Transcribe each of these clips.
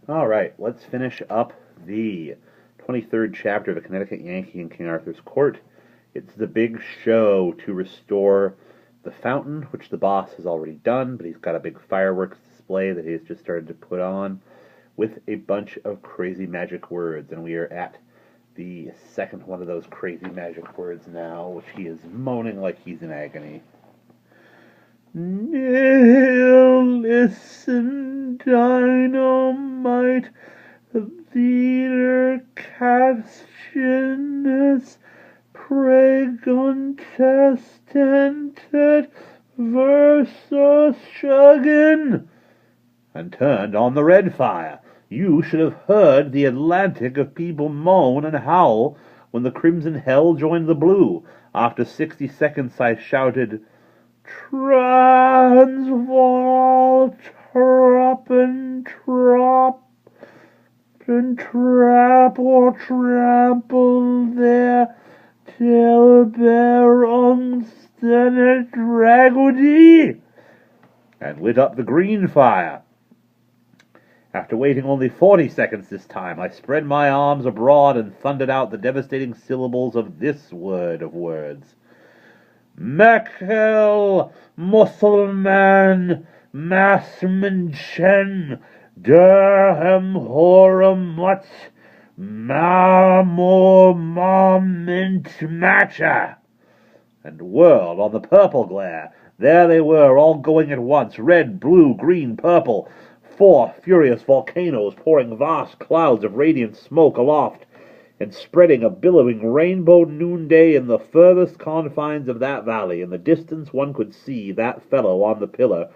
All right, let's finish up the 23rd chapter of A Connecticut Yankee in King Arthur's Court. It's the big show to restore the fountain, which the boss has already done, but he's got a big fireworks display that he's just started to put on with a bunch of crazy magic words, and we are at the second one of those crazy magic words now, which he is moaning like he's in agony. Listen, dynamite, leader Cassius, precontested versus Shuggin, and turned on the red fire. You should have heard the Atlantic of people moan and howl when the crimson hell joined the blue. After 60 seconds I shouted, Transvaal, trop and trap or trample there, till Berungstenet Dragody, and lit up the green fire. After waiting only 40 seconds this time, I spread my arms abroad and thundered out the devastating syllables of this word of words. Mekel, Musselman, Masmenchen, Durham, Horum, Mutt, Mamor, Moment, Matcha, and whirled on the purple glare. There they were, all going at once, red, blue, green, purple, 4 furious volcanoes pouring vast clouds of radiant smoke aloft, and spreading a billowing rainbow noonday in the furthest confines of that valley. In the distance one could see that fellow on the pillar,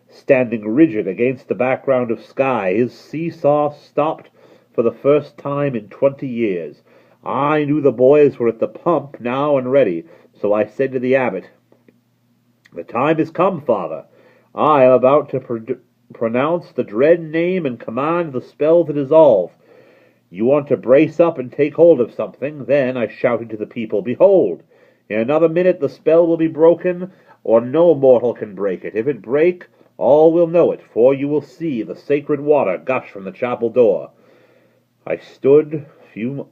standing rigid against the background of sky, his seesaw stopped for the first time in 20 years. I knew the boys were at the pump now and ready, so I said to the abbot, The time is come, Father. I am about to pronounce the dread name and command the spell to dissolve. You want to brace up and take hold of something. Then I shouted to the people, Behold, in another minute the spell will be broken, or no mortal can break it. If it break, all will know it, for you will see the sacred water gush from the chapel door. I stood a few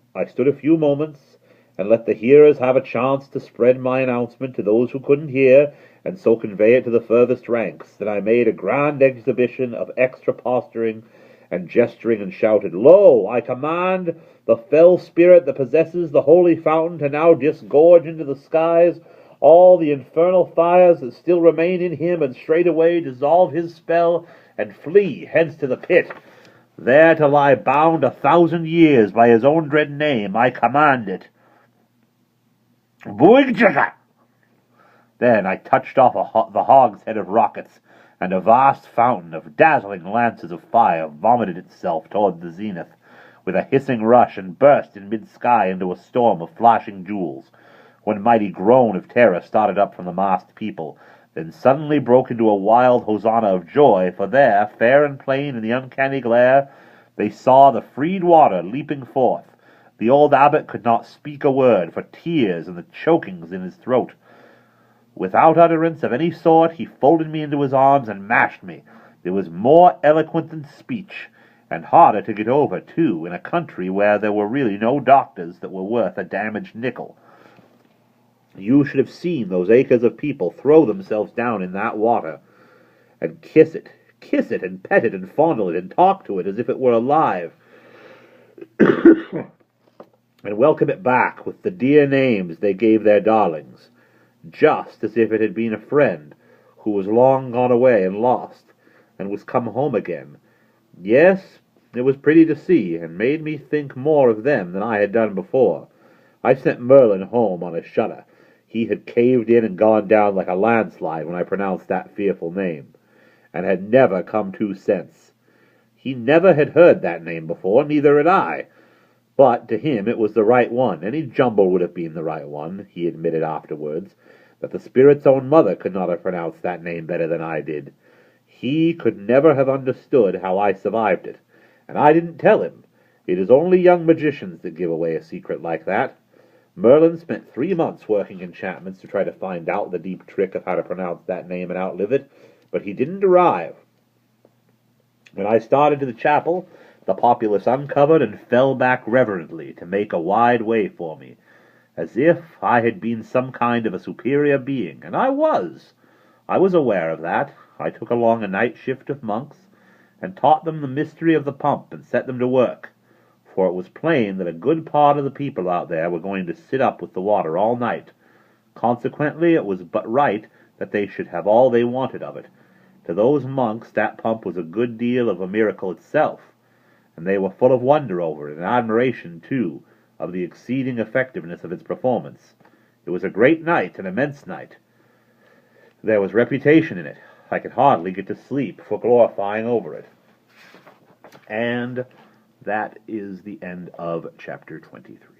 moments, and let the hearers have a chance to spread my announcement to those who couldn't hear, and so convey it to the furthest ranks. Then I made a grand exhibition of extra posturing and gesturing, and shouted, Lo, I command the fell spirit that possesses the holy fountain to now disgorge into the skies all the infernal fires that still remain in him, and straightway dissolve his spell, and flee hence to the pit, there to lie bound 1,000 years by his own dread name. I command it. Boigjaka! Then I touched off the hogshead of rockets, and a vast fountain of dazzling lances of fire vomited itself toward the zenith with a hissing rush, and burst in mid-sky into a storm of flashing jewels. One mighty groan of terror started up from the massed people, then suddenly broke into a wild hosanna of joy, for there, fair and plain in the uncanny glare, they saw the freed water leaping forth. The old abbot could not speak a word for tears and the chokings in his throat. Without utterance of any sort, he folded me into his arms and mashed me. It was more eloquent than speech, and harder to get over, too, in a country where there were really no doctors that were worth a damaged nickel. You should have seen those acres of people throw themselves down in that water, and kiss it, and pet it, and fondle it, and talk to it as if it were alive, and welcome it back with the dear names they gave their darlings, just as if it had been a friend who was long gone away and lost, and was come home again. Yes, it was pretty to see, and made me think more of them than I had done before. I sent Merlin home on a shutter. He had caved in and gone down like a landslide when I pronounced that fearful name, and had never come to since. He never had heard that name before, neither had I. But to him it was the right one. Any jumble would have been the right one, he admitted afterwards, that the spirit's own mother could not have pronounced that name better than I did. He could never have understood how I survived it, and I didn't tell him. It is only young magicians that give away a secret like that. Merlin spent 3 months working enchantments to try to find out the deep trick of how to pronounce that name and outlive it, but he didn't arrive. When I started to the chapel, The populace uncovered and fell back reverently to make a wide way for me, as if I had been some kind of a superior being, and I was. I was aware of that. I took along a night shift of monks, and taught them the mystery of the pump, and set them to work, for it was plain that a good part of the people out there were going to sit up with the water all night. Consequently, it was but right that they should have all they wanted of it. To those monks that pump was a good deal of a miracle itself, and they were full of wonder over it, and admiration, too, of the exceeding effectiveness of its performance. It was a great night, an immense night. There was reputation in it. I could hardly get to sleep for glorifying over it. And that is the end of chapter 23.